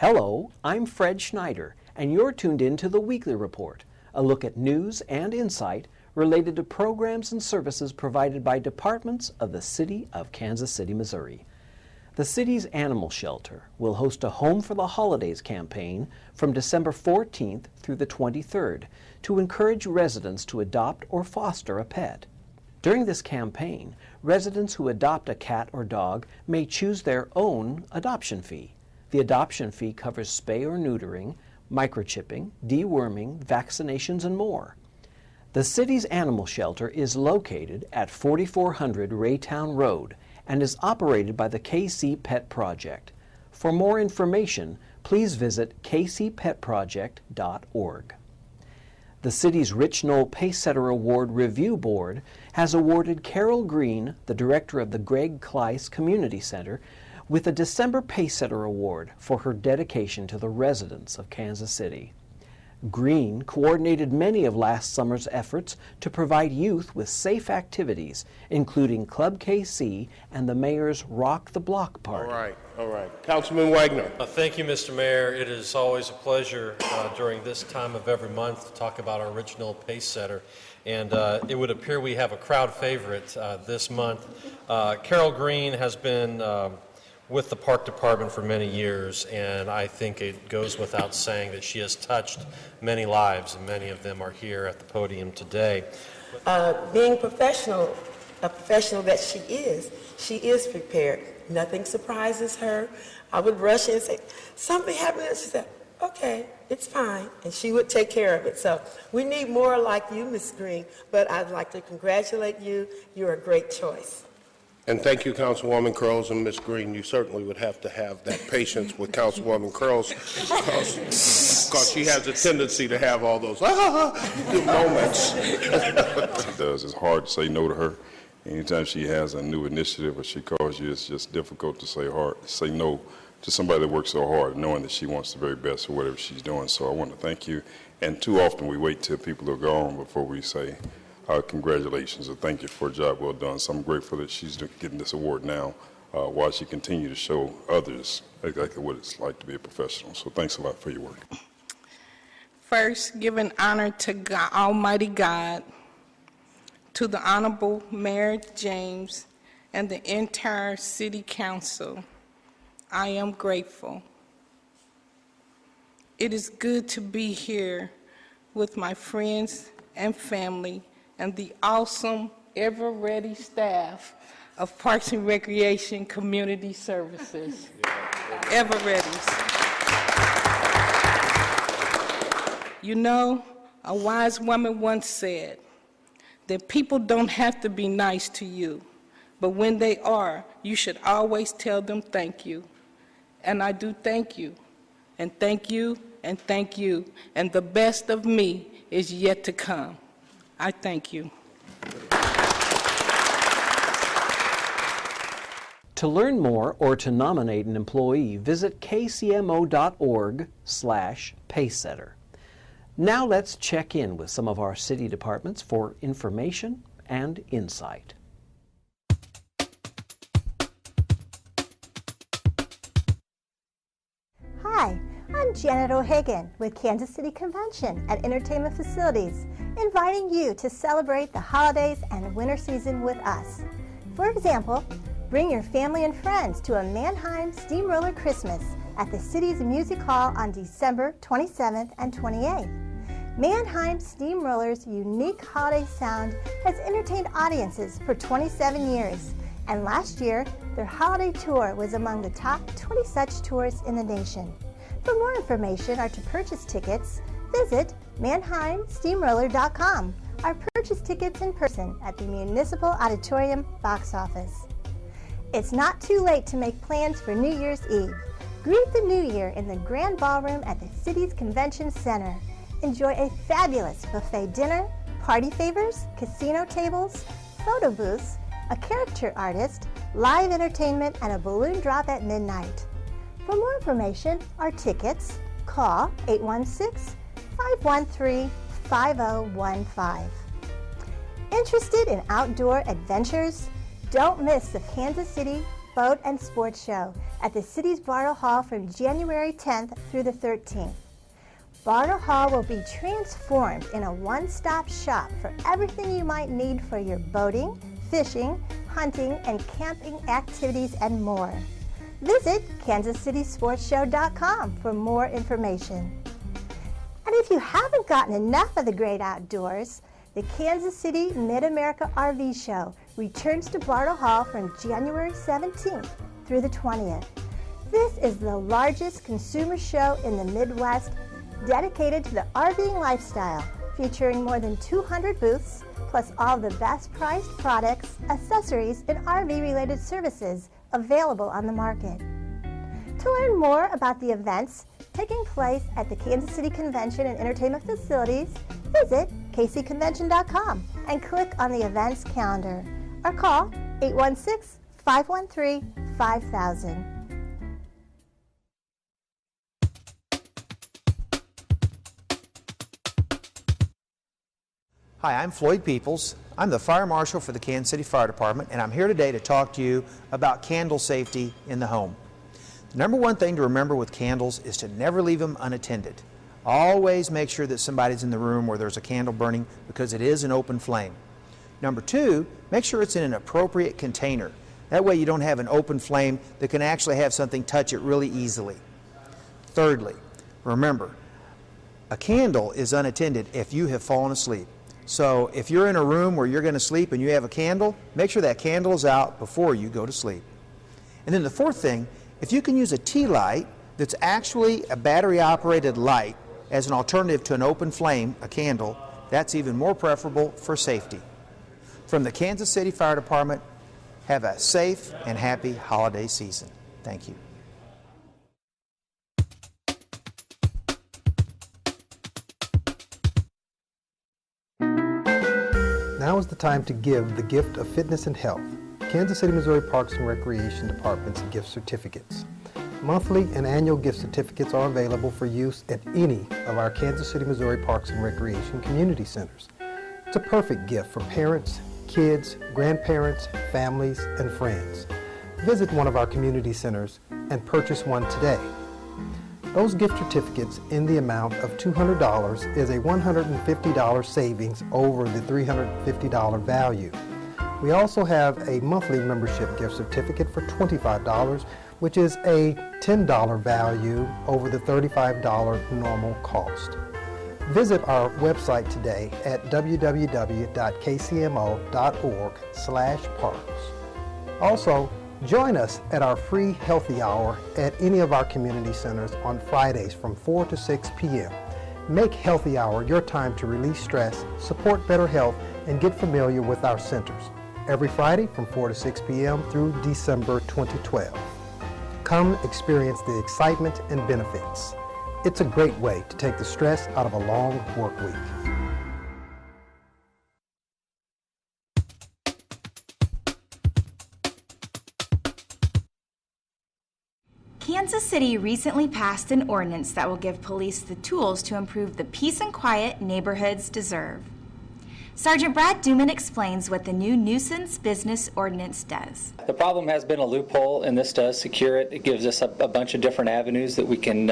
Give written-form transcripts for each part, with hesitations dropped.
Hello, I'm Fred Schneider, and you're tuned in to the Weekly Report, a look at news and insight related to programs and services provided by departments of the City of Kansas City, Missouri. The city's animal shelter will host a Home for the Holidays campaign from December 14th through the 23rd to encourage residents to adopt or foster a pet. During this campaign, residents who adopt a cat or dog may choose their own adoption fee. The adoption fee covers spay or neutering, microchipping, deworming, vaccinations, and more. The city's animal shelter is located at 4400 Raytown Road and is operated by the KC Pet Project. For more information, please visit kcpetproject.org. The city's Rich Knoll Pacesetter Award Review Board has awarded Carol Green, the director of the Greg Kleiss Community Center, with a December Pacesetter Award for her dedication to the residents of Kansas City. Green coordinated many of last summer's efforts to provide youth with safe activities, including Club KC and the mayor's Rock the Block party. All right. Councilman Wagner. Thank you, Mr. Mayor. It is always a pleasure during this time of every month to talk about our original Pacesetter. And it would appear we have a crowd favorite this month. Carol Green has been with the Park Department for many years, and I think it goes without saying that she has touched many lives, and many of them are here at the podium today. Being a professional that she is prepared. Nothing surprises her. I would rush in and say, something happened, and she said, okay, it's fine, and she would take care of it. So we need more like you, Ms. Green, but I'd like to congratulate you. You're a great choice. And thank you, Councilwoman Curls and Ms. Green. You certainly would have to have that patience with Councilwoman Curls because she has a tendency to have all those moments. She does. It's hard to say no to her. Anytime she has a new initiative or she calls you, it's just difficult to say no to somebody that works so hard, knowing that she wants the very best for whatever she's doing. So I want to thank you. And too often we wait till people are gone before we say congratulations and thank you for a job well done. So I'm grateful that she's getting this award now while she continues to show others exactly what it's like to be a professional. So thanks a lot for your work. First, giving honor to God, Almighty God, to the Honorable Mayor James and the entire City Council, I am grateful. It is good to be here with my friends and family and the awesome, ever-ready staff of Parks and Recreation Community Services. Ever-ready. You know, a wise woman once said that people don't have to be nice to you, but when they are, you should always tell them thank you. And I do thank you, and thank you, and thank you, and the best of me is yet to come. I thank you. To learn more or to nominate an employee, visit kcmo.org/Pacesetter. Now let's check in with some of our city departments for information and insight. Hi, I'm Janet O'Hagan with Kansas City Convention and Entertainment Facilities, inviting you to celebrate the holidays and winter season with us. For example, bring your family and friends to a Mannheim Steamroller Christmas at the city's Music Hall on December 27th and 28th. Mannheim Steamroller's unique holiday sound has entertained audiences for 27 years, and last year, their holiday tour was among the top 20 such tours in the nation. For more information or to purchase tickets, visit MannheimSteamroller.com or purchase tickets in person at the Municipal Auditorium box office. It's not too late to make plans for New Year's Eve. Greet the new year in the Grand Ballroom at the city's Convention Center. Enjoy a fabulous buffet dinner, party favors, casino tables, photo booths, a character artist, live entertainment, and a balloon drop at midnight. For more information or tickets, call 816-513-5015. Interested in outdoor adventures? Don't miss the Kansas City Boat and Sports Show at the city's Bartle Hall from January 10th through the 13th. Bartle Hall will be transformed in a one-stop shop for everything you might need for your boating, fishing, hunting, and camping activities and more. Visit KansasCitySportsShow.com for more information. And if you haven't gotten enough of the great outdoors, the Kansas City Mid-America RV Show returns to Bartle Hall from January 17th through the 20th. This is the largest consumer show in the Midwest dedicated to the RVing lifestyle, featuring more than 200 booths, plus all the best priced products, accessories, and RV-related services available on the market. To learn more about the events taking place at the Kansas City Convention and Entertainment Facilities, visit kcconvention.com and click on the events calendar or call 816-513-5000. Hi, I'm Floyd Peoples. I'm the Fire Marshal for the Kansas City Fire Department, and I'm here today to talk to you about candle safety in the home. The number one thing to remember with candles is to never leave them unattended. Always make sure that somebody's in the room where there's a candle burning, because it is an open flame. Number two, make sure it's in an appropriate container. That way you don't have an open flame that can actually have something touch it really easily. Thirdly, remember, a candle is unattended if you have fallen asleep. So if you're in a room where you're going to sleep and you have a candle, make sure that candle is out before you go to sleep. And then the fourth thing, if you can use a tea light that's actually a battery-operated light as an alternative to an open flame, a candle, that's even more preferable for safety. From the Kansas City Fire Department, have a safe and happy holiday season. Thank you. Now is the time to give the gift of fitness and health. Kansas City, Missouri Parks and Recreation Department's gift certificates. Monthly and annual gift certificates are available for use at any of our Kansas City, Missouri Parks and Recreation community centers. It's a perfect gift for parents, kids, grandparents, families, and friends. Visit one of our community centers and purchase one today. Those gift certificates in the amount of $200 is a $150 savings over the $350 value. We also have a monthly membership gift certificate for $25, which is a $10 value over the $35 normal cost. Visit our website today at www.kcmo.org/parks. Also, join us at our free Healthy Hour at any of our community centers on Fridays from 4 to 6 p.m. Make Healthy Hour your time to release stress, support better health, and get familiar with our centers. Every Friday from 4 to 6 p.m. through December 2012. Come experience the excitement and benefits. It's a great way to take the stress out of a long work week. Kansas City recently passed an ordinance that will give police the tools to improve the peace and quiet neighborhoods deserve. Sergeant Brad Duman explains what the new nuisance business ordinance does. The problem has been a loophole, and this does secure it. It gives us a bunch of different avenues that we can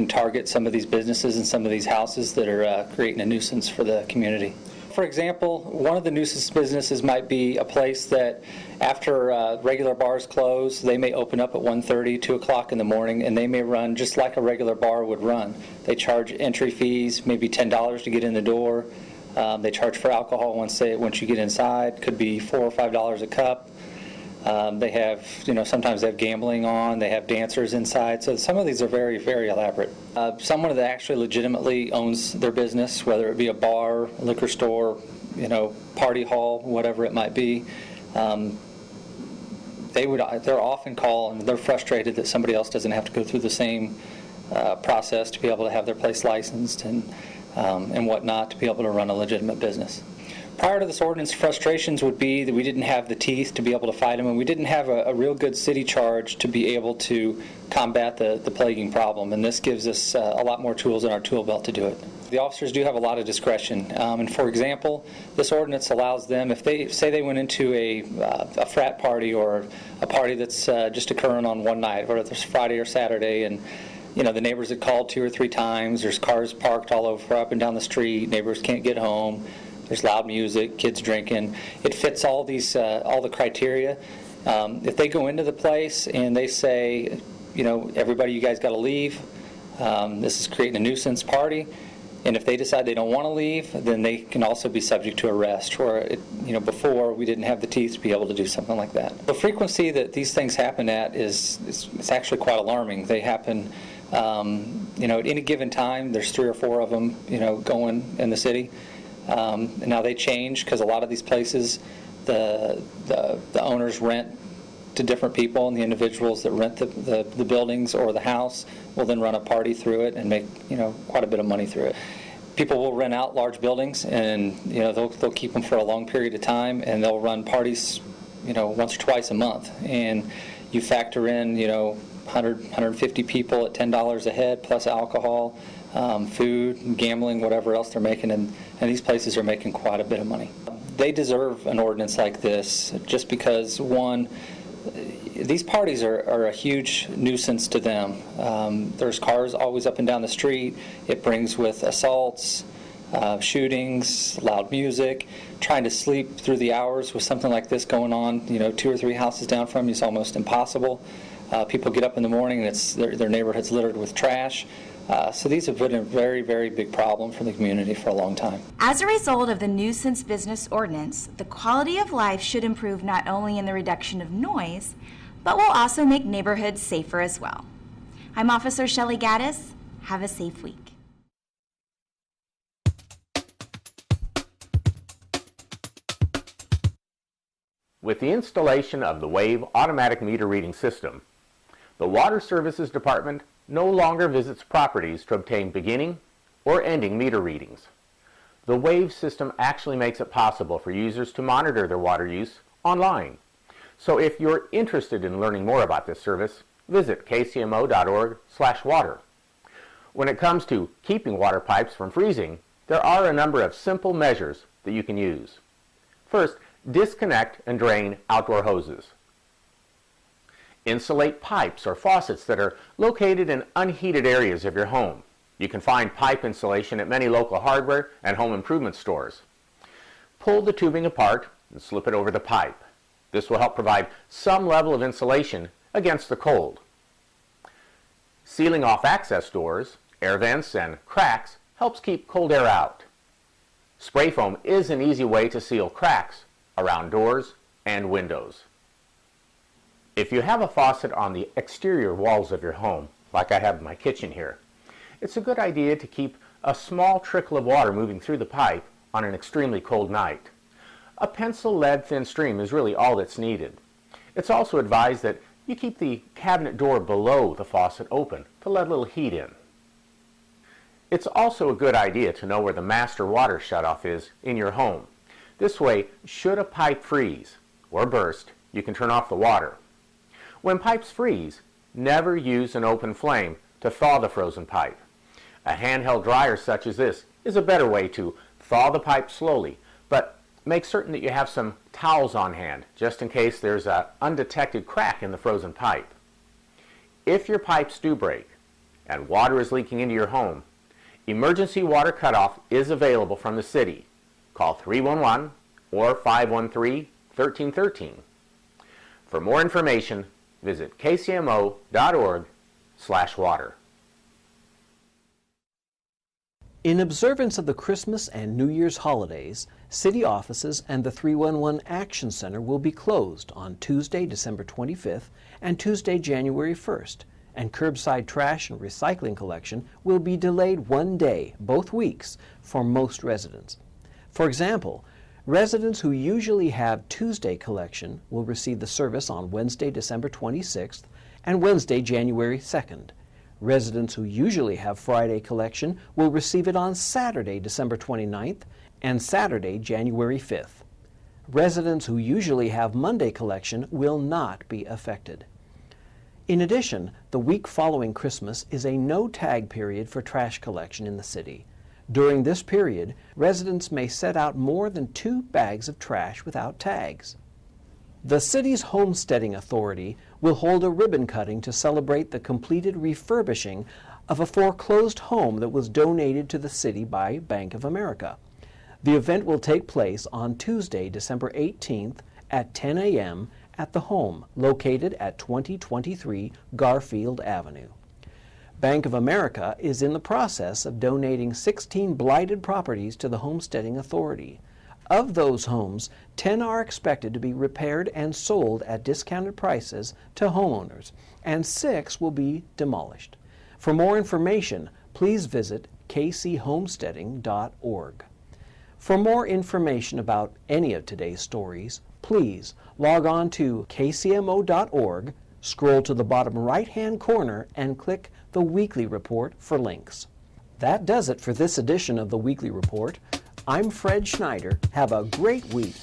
target some of these businesses and some of these houses that are creating a nuisance for the community. For example, one of the nuisance businesses might be a place that after regular bars close, they may open up at 1:30, 2 o'clock in the morning, and they may run just like a regular bar would run. They charge entry fees, maybe $10 to get in the door. They charge for alcohol once you get inside. Could be $4 or $5 a cup. They have, sometimes they have gambling on. They have dancers inside. So some of these are very, very elaborate. Someone that actually legitimately owns their business, whether it be a bar, a liquor store, party hall, whatever it might be, they're often called and they're frustrated that somebody else doesn't have to go through the same process to be able to have their place licensed and whatnot to be able to run a legitimate business. Prior to this ordinance, frustrations would be that we didn't have the teeth to be able to fight them, and we didn't have a real good city charge to be able to combat the plaguing problem. And this gives us a lot more tools in our tool belt to do it. The officers do have a lot of discretion. And for example, this ordinance allows them, if they say they went into a frat party or a party that's just occurring on one night, whether it's Friday or Saturday, and the neighbors had called 2 or 3 times, there's cars parked all over up and down the street, neighbors can't get home, there's loud music, kids drinking. It fits all the criteria. If they go into the place and they say, everybody, you guys got to leave, this is creating a nuisance party, and if they decide they don't want to leave, then they can also be subject to arrest. Or, before we didn't have the teeth to be able to do something like that. The frequency that these things happen at is actually quite alarming. They happen, at any given time. There's 3 or 4 of them, going in the city. And now they change because a lot of these places, the owners rent to different people, and the individuals that rent the buildings or the house will then run a party through it and make quite a bit of money through it. People will rent out large buildings, and they'll keep them for a long period of time, and they'll run parties once or twice a month. And you factor in 150 people at $10 a head plus alcohol, food, gambling, whatever else they're making, and these places are making quite a bit of money. They deserve an ordinance like this just because, one, these parties are a huge nuisance to them. There's cars always up and down the street. It brings with assaults, shootings, loud music. Trying to sleep through the hours with something like this going on, 2 or 3 houses down from you is almost impossible. People get up in the morning and their neighborhood's littered with trash. So these have been a very, very big problem for the community for a long time. As a result of the nuisance business ordinance, the quality of life should improve not only in the reduction of noise, but will also make neighborhoods safer as well. I'm Officer Shelley Gaddis. Have a safe week. With the installation of the WAVE automatic meter reading system, the Water Services Department no longer visits properties to obtain beginning or ending meter readings. The WAVE system actually makes it possible for users to monitor their water use online. So if you're interested in learning more about this service, visit kcmo.org/water. When it comes to keeping water pipes from freezing, there are a number of simple measures that you can use. First, disconnect and drain outdoor hoses. Insulate pipes or faucets that are located in unheated areas of your home. You can find pipe insulation at many local hardware and home improvement stores. Pull the tubing apart and slip it over the pipe. This will help provide some level of insulation against the cold. Sealing off access doors, air vents, and cracks helps keep cold air out. Spray foam is an easy way to seal cracks around doors and windows. If you have a faucet on the exterior walls of your home, like I have in my kitchen here, it's a good idea to keep a small trickle of water moving through the pipe on an extremely cold night. A pencil lead thin stream is really all that's needed. It's also advised that you keep the cabinet door below the faucet open to let a little heat in. It's also a good idea to know where the master water shutoff is in your home. This way, should a pipe freeze or burst, you can turn off the water. When pipes freeze, never use an open flame to thaw the frozen pipe. A handheld dryer such as this is a better way to thaw the pipe slowly, but make certain that you have some towels on hand just in case there's an undetected crack in the frozen pipe. If your pipes do break and water is leaking into your home, emergency water cutoff is available from the city. Call 311 or 513-1313. For more information, visit kcmo.org/water. In observance of the Christmas and New Year's holidays, city offices and the 311 Action Center will be closed on Tuesday, December 25th and Tuesday, January 1st, and curbside trash and recycling collection will be delayed 1 day, both weeks, for most residents. For example, residents who usually have Tuesday collection will receive the service on Wednesday, December 26th and Wednesday, January 2nd. Residents who usually have Friday collection will receive it on Saturday, December 29th, and Saturday, January 5th. Residents who usually have Monday collection will not be affected. In addition, the week following Christmas is a no-tag period for trash collection in the city. During this period, residents may set out more than 2 bags of trash without tags. The city's Homesteading Authority will hold a ribbon cutting to celebrate the completed refurbishing of a foreclosed home that was donated to the city by Bank of America. The event will take place on Tuesday, December 18th at 10 a.m. at the home located at 2023 Garfield Avenue. Bank of America is in the process of donating 16 blighted properties to the Homesteading Authority. Of those homes, 10 are expected to be repaired and sold at discounted prices to homeowners, and 6 will be demolished. For more information, please visit kchomesteading.org. For more information about any of today's stories, please log on to kcmo.org, scroll to the bottom right-hand corner, and click the Weekly Report for links. That does it for this edition of the Weekly Report. I'm Fred Schneider. Have a great week.